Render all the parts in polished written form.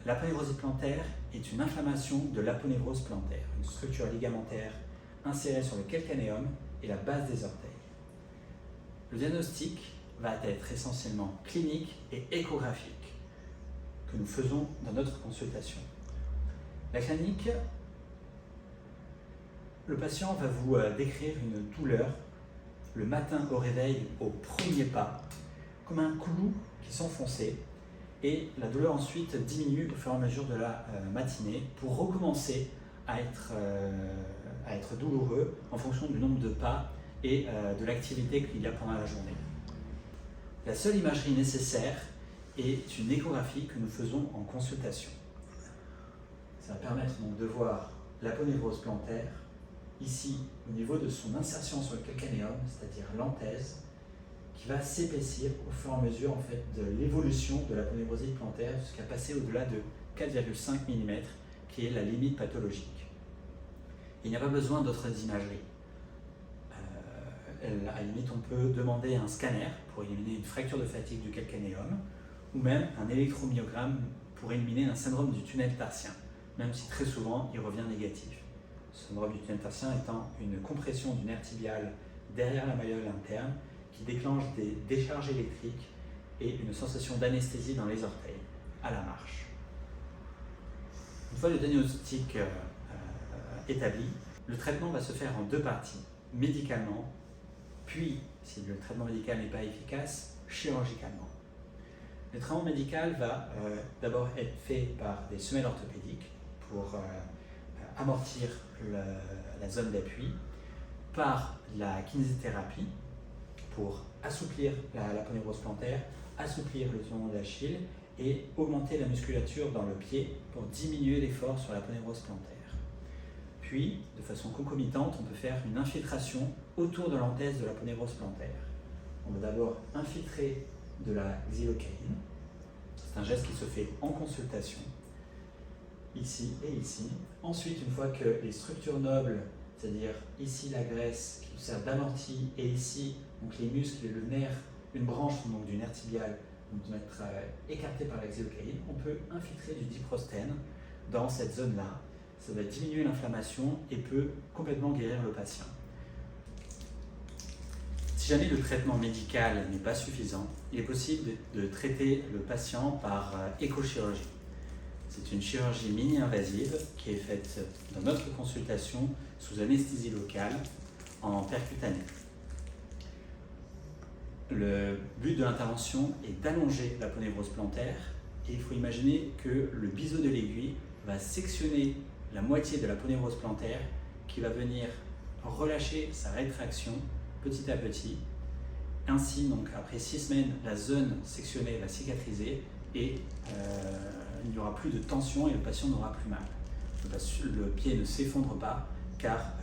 L'aponévrose plantaire est une inflammation de l'aponévrose plantaire, une structure ligamentaire insérée sur le calcanéum et la base des orteils. Le diagnostic va être essentiellement clinique et échographique que nous faisons dans notre consultation. La clinique, le patient va vous décrire une douleur le matin au réveil au premier pas, comme un clou qui s'enfonçait, et la douleur ensuite diminue au fur et à mesure de la matinée pour recommencer à être douloureux en fonction du nombre de pas et de l'activité qu'il y a pendant la journée. La seule imagerie nécessaire est une échographie que nous faisons en consultation. Ça va permettre donc de voir l'aponévrose plantaire, ici au niveau de son insertion sur le calcanéum, c'est-à-dire l'anthèse, qui va s'épaissir au fur et à mesure en fait, de l'évolution de l'aponévrosite plantaire jusqu'à passer au-delà de 4,5 mm, qui est la limite pathologique. Il n'y a pas besoin d'autres imageries. À la limite, on peut demander un scanner pour éliminer une fracture de fatigue du calcanéum, ou même un électromyogramme pour éliminer un syndrome du tunnel tarsien, même si très souvent il revient négatif. Ce syndrome du tunnel tarsien étant une compression du nerf tibial derrière la malléole interne qui déclenche des décharges électriques et une sensation d'anesthésie dans les orteils à la marche. Une fois le diagnostic établi, le traitement va se faire en deux parties, médicalement, puis, si le traitement médical n'est pas efficace, chirurgicalement. Le traitement médical va d'abord être fait par des semelles orthopédiques pour amortir la zone d'appui, par la kinésithérapie pour assouplir l'aponévrose plantaire, assouplir le tendon d'Achille et augmenter la musculature dans le pied pour diminuer l'effort sur l'aponévrose plantaire. Puis, de façon concomitante, on peut faire une infiltration autour de l'anthèse de l'aponévrose plantaire. On va d'abord infiltrer de la xylocaïne. C'est un geste qui se fait en consultation, ici et ici. Ensuite, une fois que les structures nobles, c'est-à-dire ici la graisse qui sert d'amorti et ici donc les muscles et le nerf, une branche donc du nerf tibial vont être écartés par la xylocaïne, on peut infiltrer du diprostène dans cette zone-là. Ça va diminuer l'inflammation et peut complètement guérir le patient. Si jamais le traitement médical n'est pas suffisant, il est possible de traiter le patient par échochirurgie. C'est une chirurgie mini-invasive qui est faite dans notre consultation sous anesthésie locale en percutané. Le but de l'intervention est d'allonger l'aponévrose plantaire et il faut imaginer que le biseau de l'aiguille va sectionner la moitié de l'aponévrose plantaire qui va venir relâcher sa rétraction petit à petit. Ainsi, donc, après 6 semaines, la zone sectionnée va cicatriser et il n'y aura plus de tension et le patient n'aura plus mal. Le pied ne s'effondre pas car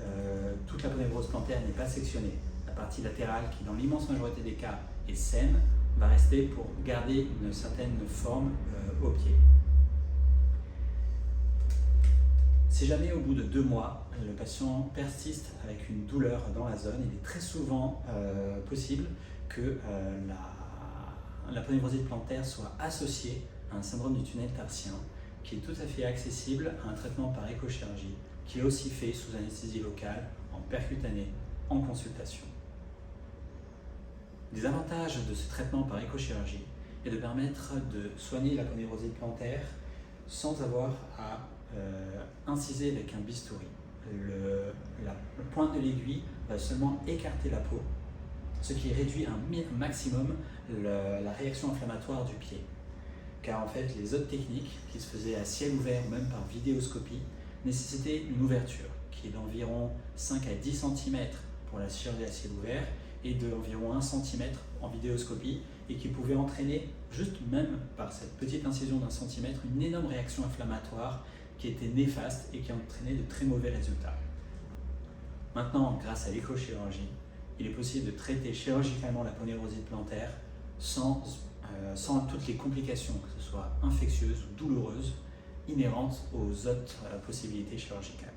toute l'aponévrose plantaire n'est pas sectionnée. La partie latérale, qui dans l'immense majorité des cas est saine, va rester pour garder une certaine forme au pied. Si jamais au bout de 2 mois, le patient persiste avec une douleur dans la zone, il est très souvent possible que l'aponévrosite plantaire soit associée à un syndrome du tunnel tarsien qui est tout à fait accessible à un traitement par échochirurgie qui est aussi fait sous anesthésie locale, en percutané, en consultation. Des avantages de ce traitement par échochirurgie est de permettre de soigner l'aponévrosite plantaire sans avoir à inciser avec un bistouri. Le pointe de l'aiguille va seulement écarter la peau, ce qui réduit un maximum la réaction inflammatoire du pied. Car en fait, les autres techniques qui se faisaient à ciel ouvert ou même par vidéoscopie nécessitaient une ouverture qui est d'environ 5 à 10 cm pour la chirurgie à ciel ouvert et d'environ 1 cm en vidéoscopie et qui pouvait entraîner, juste même par cette petite incision d'1 cm, une énorme réaction inflammatoire qui était néfaste et qui entraînait de très mauvais résultats. Maintenant, grâce à l'échochirurgie, il est possible de traiter chirurgicalement l'aponévrosite plantaire sans toutes les complications, que ce soit infectieuses ou douloureuses, inhérentes aux autres possibilités chirurgicales.